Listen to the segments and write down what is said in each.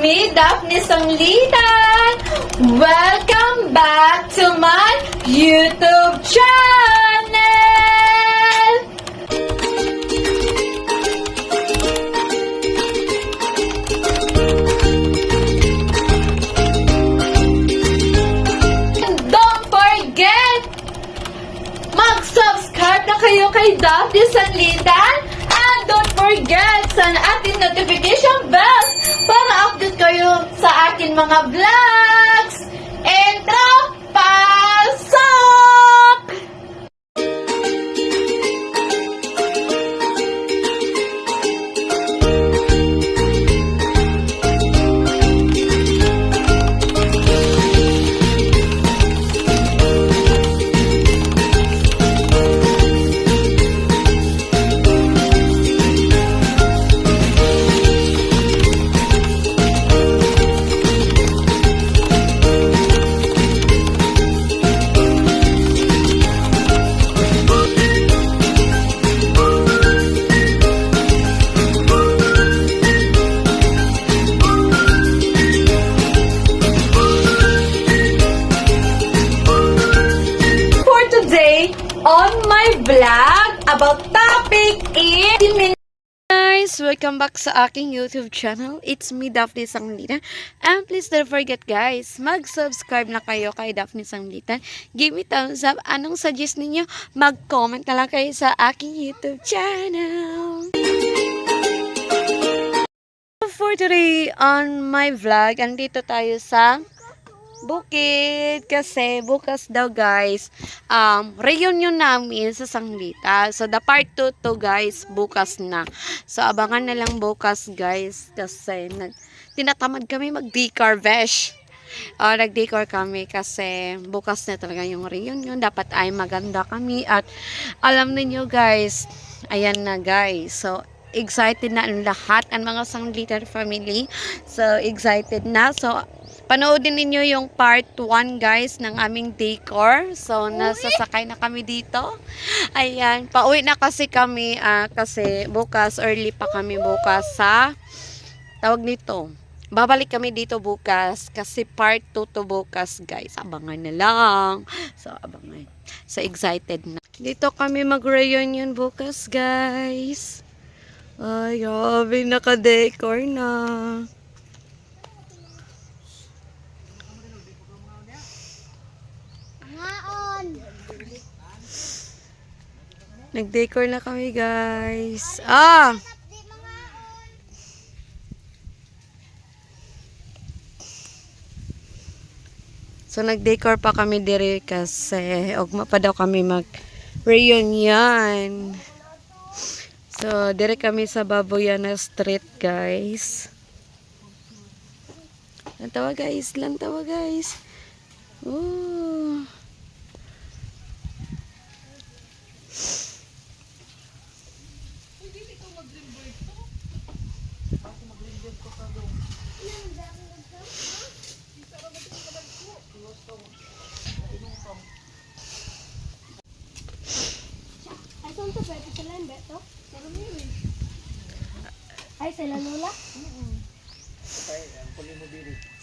me, Daphne Sanglitan! Welcome back to my YouTube channel! And don't forget, mag-subscribe na kayo kay Daphne Sanglitan! And don't forget sa ating notification bells para update kayo sa akin mga vlogs. Entra, pasok! On my vlog about topic is Guys, welcome back sa aking YouTube channel. It's me, Daphne Sanglitan. And please don't forget guys, mag-subscribe na kayo kay Daphne Sanglitan. Give me thumbs up. Anong suggest ninyo? Mag-comment na lang kayo sa aking YouTube channel. For today on my vlog, andito tayo sa bukid kasi bukas daw guys reunion namin sa Sanglitan. So the part 2 to guys bukas na. So abangan na lang bukas guys kasi tinatamad kami mag-decor vesh. Nag-decor kami kasi bukas na talaga yung reunion. Dapat ay maganda kami at alam niyo guys, ayan na guys. So excited na ang lahat ang mga Sanglitan family. So excited na. So panoodin ninyo yung part 1 guys ng aming decor. So nasasakay na kami dito. Ayan, pauwi na kasi kami kasi bukas early pa kami bukas sa tawag nito. Babalik kami dito bukas kasi part 2 to bukas guys. Abangan na lang. So abangan. So excited na. Dito kami mag-reunion bukas guys. Ay, grabe naka-decor na. Nag-decor na kami, guys. So, nag-decor pa kami dire kasi ugma pa daw kami mag-reunion. So, dire kami sa Baboyana Street, guys. Lantawa, guys. Lantawa, guys. Ooh.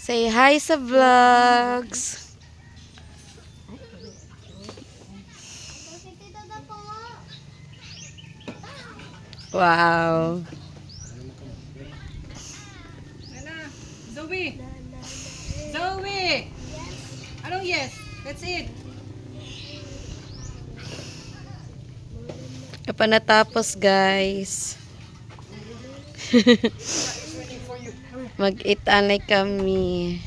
Say hi sa vlogs. Wow. Zoe! Zoe! Anong yes? That's it. Kapag natapos guys. Mag-eat-anay kami.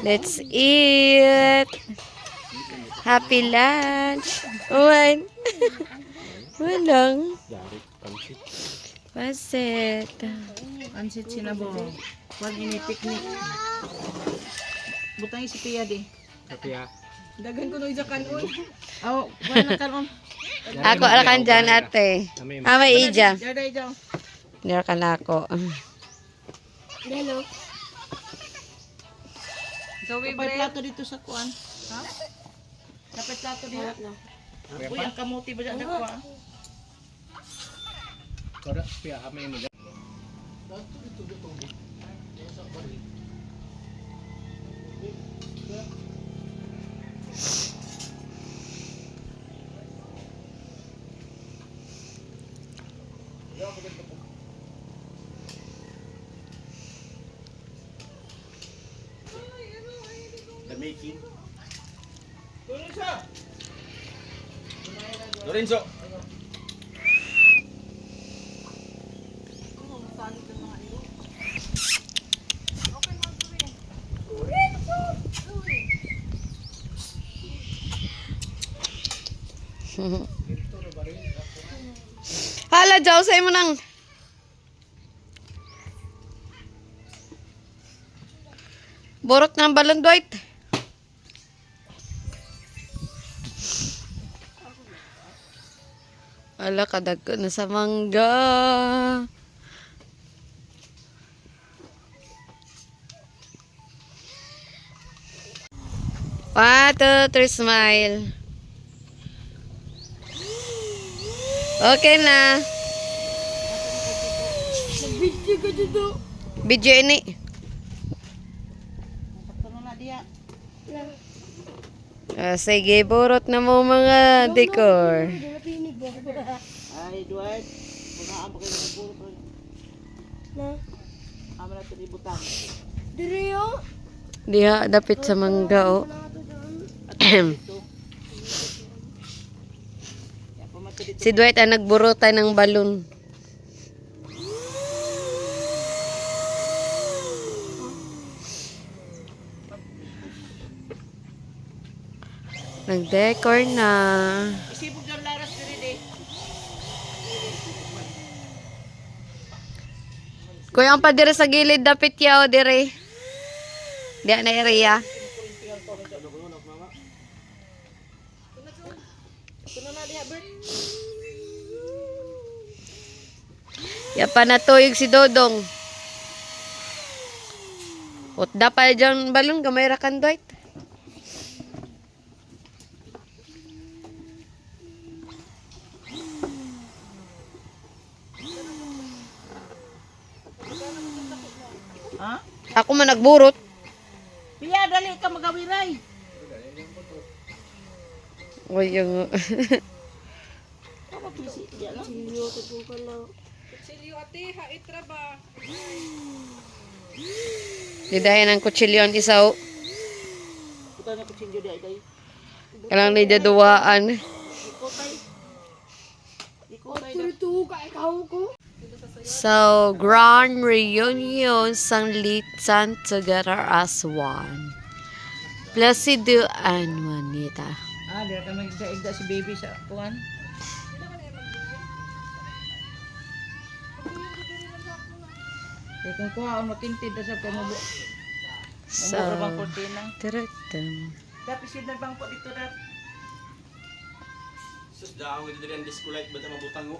Let's eat. Happy lunch. One. Walang. Pasit. Pansit sinabong. Huwag ini picnic. Butangin si Pia di. Kapya. Dagan ko no kanon. Aw, wala na kanon. Ako alakan dyan ate. May ija. Daday daw. Dira ka na ako. Zoe Bre. Plato dito sa kuan. Ha? Dapat plato dito. Uy, ang kamuti ba dyan na kuan? Kora, Pia, amay mo. The making. Lorenzo. Hala, Jow, sa'yo mo nang. Borot ng balon, Dwight. Ala, kadag ko na sa mangga. 1, 2, 3, smile. Okay na. Nag-video ka dito. Video ini. Tuno na diya. Sige, burot na mo mga decor. Ay, Dwight. Mga amo kayo ng bulo. Na. Amo na ito ibutang. Diriyo. Diha, dapit sa mangga, oh. Si Dwight ang nagburutan ng balon. Nag-decor na. Isipog dyan laras diri di. Kuya, ang pa dire sa gilid, dapit yaw dire. Diya na area. Tuno na diya, Bert. Ya pa natuyog si Dodong. Utda pa dyan balon, gamay ra kan Dwight. Ha? Ako man nagburot. Pia, dali ka magawiray. Uy, yung... Ako pisi diya lang. Silyo ate, haitra ba? Didayan ang kutsilyon isaw. Puta na kutsilyo diya day. Kalang nidaduwaan. Ikotay. Ikotay. Ito ka ikaw ko. So, grand reunion sang litan together as one. Placido and Juanita. Ah, dira ka magdaigda si baby sa kuan. Kung kuha ang makintid sa pamabu. So, Umura bang kortina? taratam. Dapat siya bang po dito na. Sus, daang ito rin ang disco light. Ba't ang mabutang mo?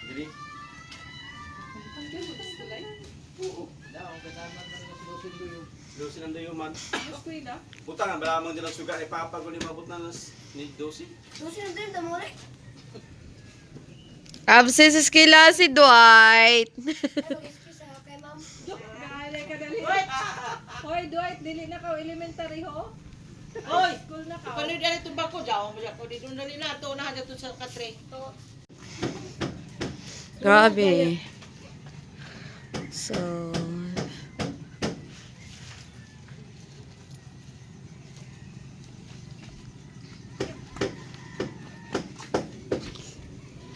Dili? Oo. Daong kasama na ng susunod yung. Dosi ng dayuman. Okay na. Butang ang balamang din ang suga. Ipapag ko ni mabut na ni Dosi. Dosi na din, damo rin. Absence kila si Dwight. Excuse kay ma'am. Naalay ka dali. Hoy, Dwight, dili na ka elementary ho. Hoy, school na ka. Panood dali to bako jaw mo ko dito dali na to na to sa katre. Grabe. So,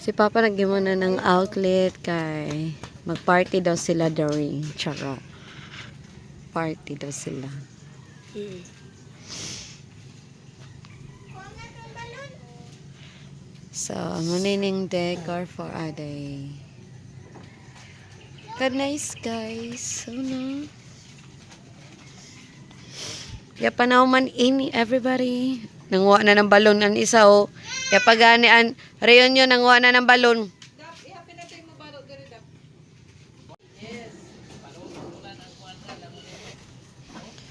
si Papa nagimuna ng outlet kay mag-party daw sila during charo. Party daw sila. So, manining decor for a day. Good nice guys. So, no. Ya panaw man ini everybody. Nanguha na ng balon ang isa o. Ya pagani an reunion nanguha na ng balon. Dap, ihapin natin mo baro diri dap.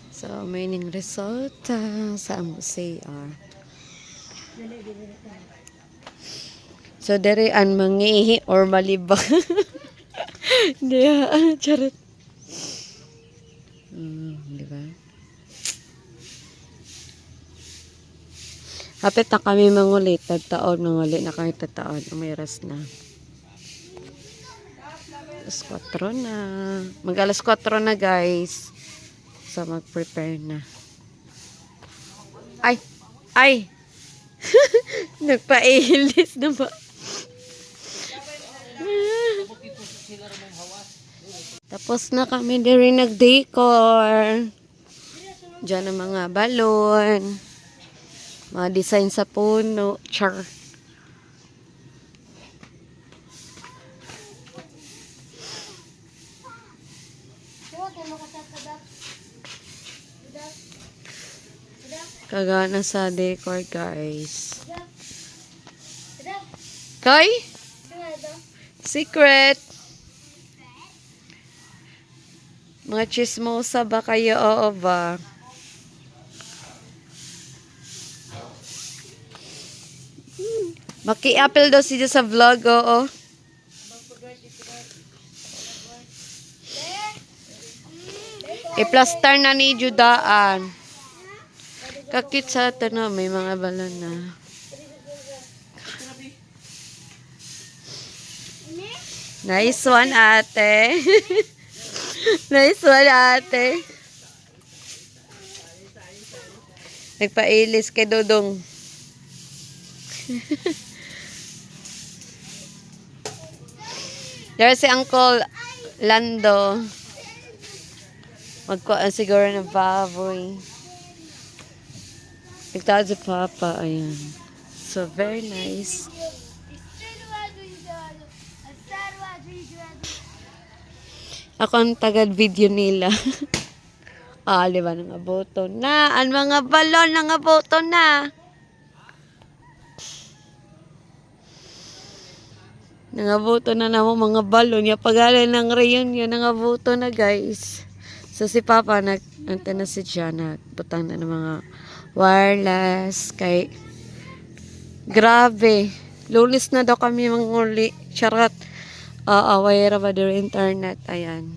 So, meaning result sa among CR. So, dari an mangihi or malibang. Hindi, charot. Di ba? Hapit na kami mangulit. Tagtaon, mangulit na kami tagtaon. Umiras na. Alas 4 na. Mag-alas 4 na, guys. So, mag-prepare na. Ay! Ay! Nagpa-ilis na ba? Tapos na kami din nag-decor. Diyan ang mga balon. Mga design sa puno. Char. Kagana sa decor, guys. Kay? Secret. Mga chismosa ba kayo? Oo ba? Maki-apple daw siya sa vlog, oo. I-plaster na ni Judaan. Kakit sa ito na, may mga balon na. Nice one, ate. Nice one, ate. Nagpailis kay Dodong. There's si Uncle Lando. Magkuhaan siguro ng baboy. Nagtawad si Papa. Ayan. So, very nice. Ako ang tagad video nila. Di ba? Nangaboto na. Ang mga balon, nangaboto na. Nangaboto na mo mga balon. Yung pagalan ng reunion, nangaboto na, guys. So, si Papa, naganta na si Jana. Butang na ng mga wireless. Kay, grabe. Lulis na daw kami manguli. Charot. Wire ba their internet. Ayan.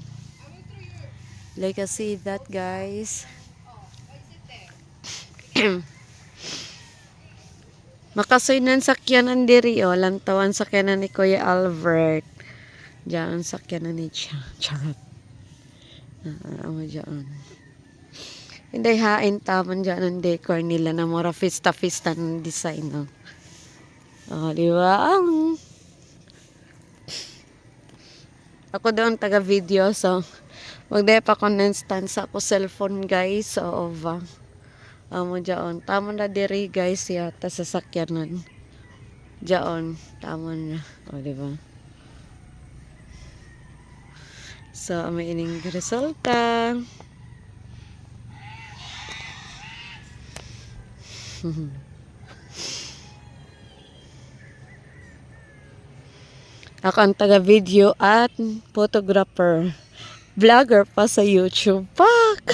Like I see that, guys. Makasuinan sakyanan diri, o. Lantawan sakyanan ni Kuya Albert. Diyan sakyanan ni Charot. Diyan. Hindi hain taman dyan ang decor nila na mura fista-fista ng design. Di ba? Ako doon taga-video, so magdaya pa ko na-instance ako cellphone, guys. So, amo dyan. Tama na diri, guys, yata sa sakyanan. Dyan. Tama na. Di ba? So, may ining resulta. Ako ang taga-video at photographer. Vlogger pa sa YouTube. Fuck!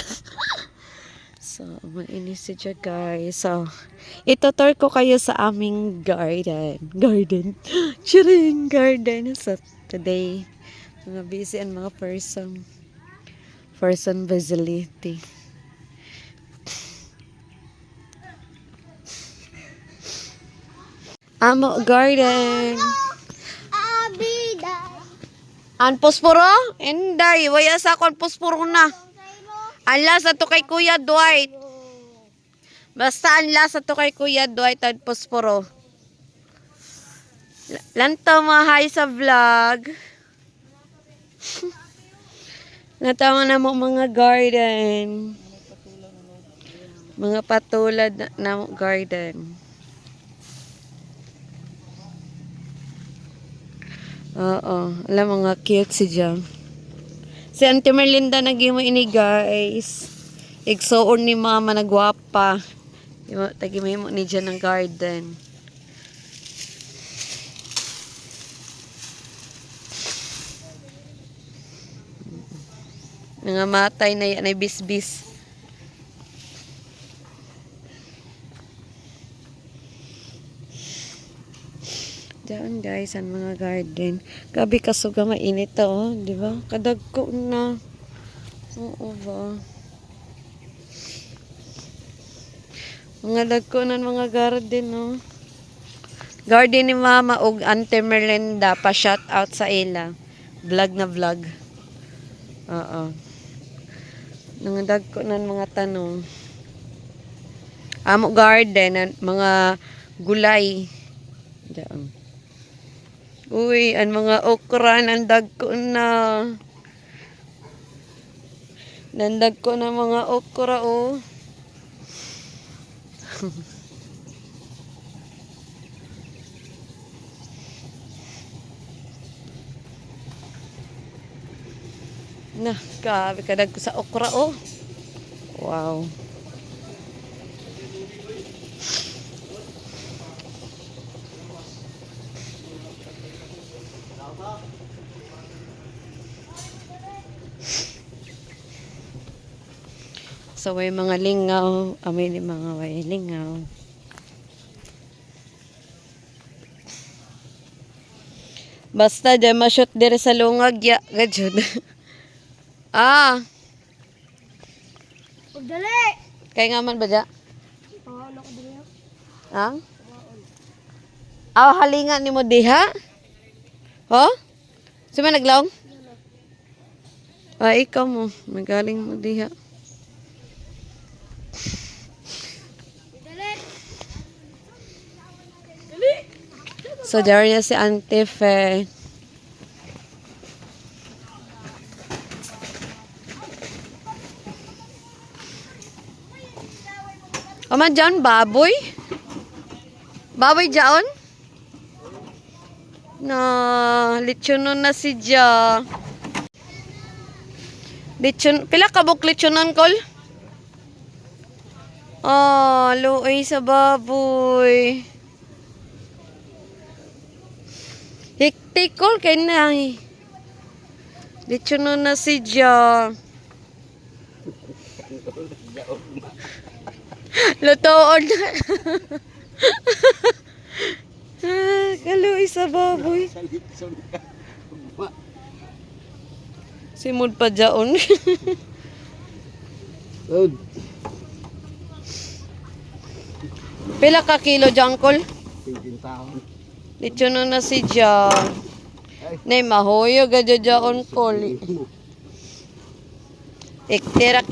So, mainis siya, guys. So, itutur ko kayo sa aming garden. Chiring garden. So, today, mga busy and mga person visibility. Amo garden. An posporo? Inday, waya sa akong posporo na. Ang lasa to kay Kuya Dwight. Basta ang lasa to kay Kuya Dwight at posporo. Lanto mga hi sa vlog. Natawa na mo mga garden. Mga patulad na garden. Oo, alam mga cute si Jam. Si Auntie Merlinda naging mo ini, guys. Igsoon ni mama nagwapa. Tagimay mo ni dyan ng garden. Nangamatay na yan ay bisbis. Diyan guys, ang mga garden. Gabi kasuga mainit to, oh, di ba? Kadagko na. Oo ba? Mga dagko na mga garden, oh. Garden ni Mama og Ante Merlinda pa shout out sa ila. Vlog na vlog. Oo. Mga dagko na mga tanong. Amo garden mga gulay. Diyan. Uy, ang mga okra nandag ko na. Nandag ko na mga okra, oh. Nah, grabe kadag ko sa okra, oh. Wow. So, may mga lingaw. Amin ni mga way lingaw. Basta, dyan ma-shoot dire sa lungag. Ya, gajud. Ah. Pagdali! Kaya nga man ba dyan? Oo, ano ko dali? Ah? Halinga ni mo diha? Ho? Suma naglaong? Ikaw mo. Magaling mo diha. So, there niya si Auntie Fe. Ama dyan, baboy? Baboy dyan? Na, litsunon na si Dya. Litsun, pila kabuk litsunon, Kol? Luoy sa baboy. Hiktikol kay na. Litsunon na si Dya. Lutoon na. Kaluoy sa baboy. Simod pa dyaon. Pila ka kilo jangkol? 15 taon. Litsunon na si Dya. Nay mahoyo gadya dyaon kol. Iktirak.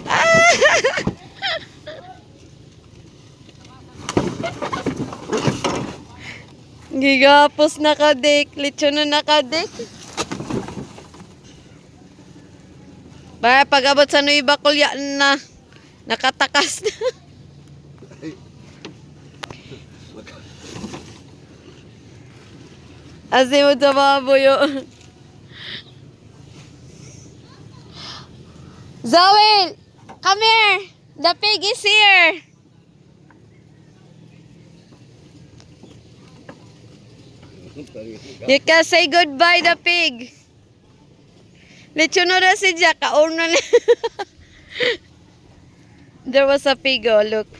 Gigapos na kadik. Litsunon na kadik. Baya pag-abot sa Nueva Kulya na. Nakatakas na. Asimod sa baboy, oh. Zoel! Come here! The pig is here! You can say goodbye, the pig. Lechon na si Jack. Kauna na. There was a pig, oh, look.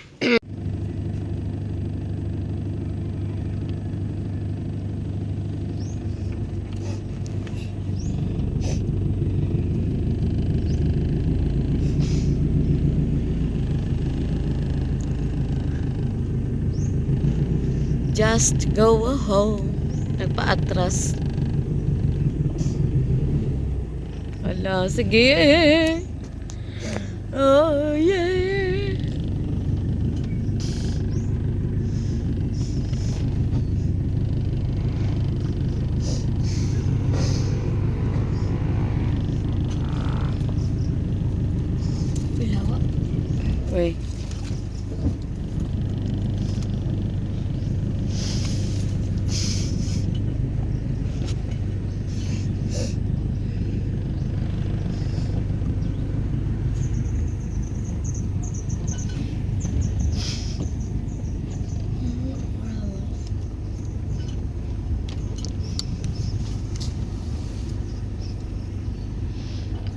Just go home. Nagpa-atras. Wala, sige. Oh, yeah. Bilawa. Uy.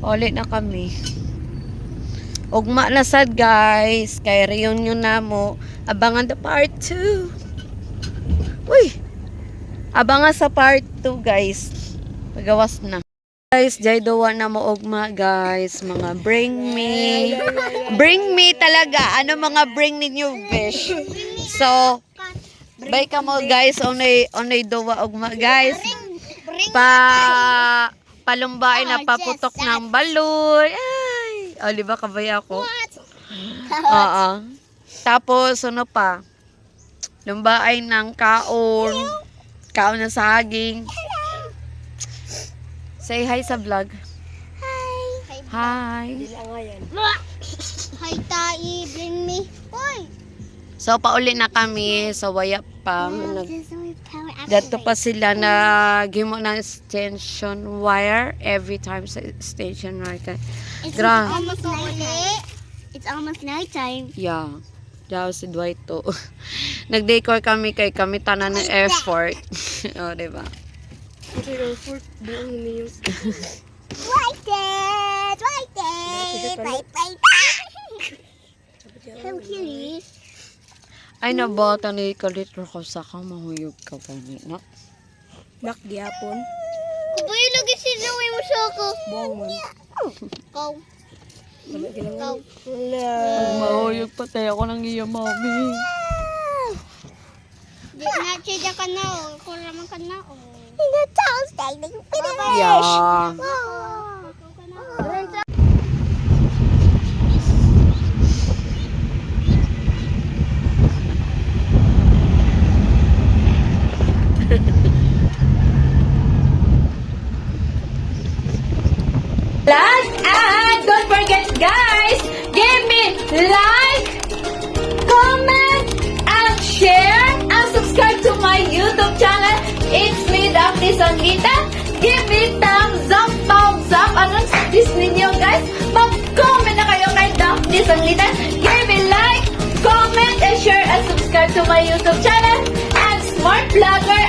Ulit na kami. Ugma na sad guys. Kay reunion na mo. Abangan the part 2. Uy! Abangan sa part 2 guys. Pagawas na. Guys, jay duwa na mo ugma guys. Mga bring me. Bring me talaga. Ano mga bring ninyo fish? So, bye ka mo guys. Onay duwa ugma guys. Palumbain na paputok ng baloy. Ay! O, di ba kabay ako? Oo. Tapos, ano pa? Lumbain ng kaon. Kaon ng saging. Say hi sa vlog. Hi. Hi, Tai, bring me. Boy. So, pauli na kami. So, waya pa. Dato pa sila na gimo ng extension wire every time sa station wire. It's Gra- almost night. It's almost nighttime. Yeah. Daw si Dwight to. Nag-decor kami kay kami tanan ng effort. O, diba? Right it. Right. How cute. Ay, nabata ni kalitro ko sa kang mahuyog ka pa ni. No? Nakgyapon. Kuya, lagi si Zoe mo siya ako. Buong mo. Go. Go. Pag mahuyog pa tayo ako ng iya, mami. Di na siya ka na. Kung naman ka na. Hindi toast. Finish. Yeah. And don't forget guys, give me like, comment, and share, and subscribe to my YouTube channel. It's me, Daphne Sanlita. Give me thumbs up. Anong suggest ninyo guys? Mag-comment na kayo kay Daphne Sanlita. Give me like, comment, and share, and subscribe to my YouTube channel. And Smart Vlogger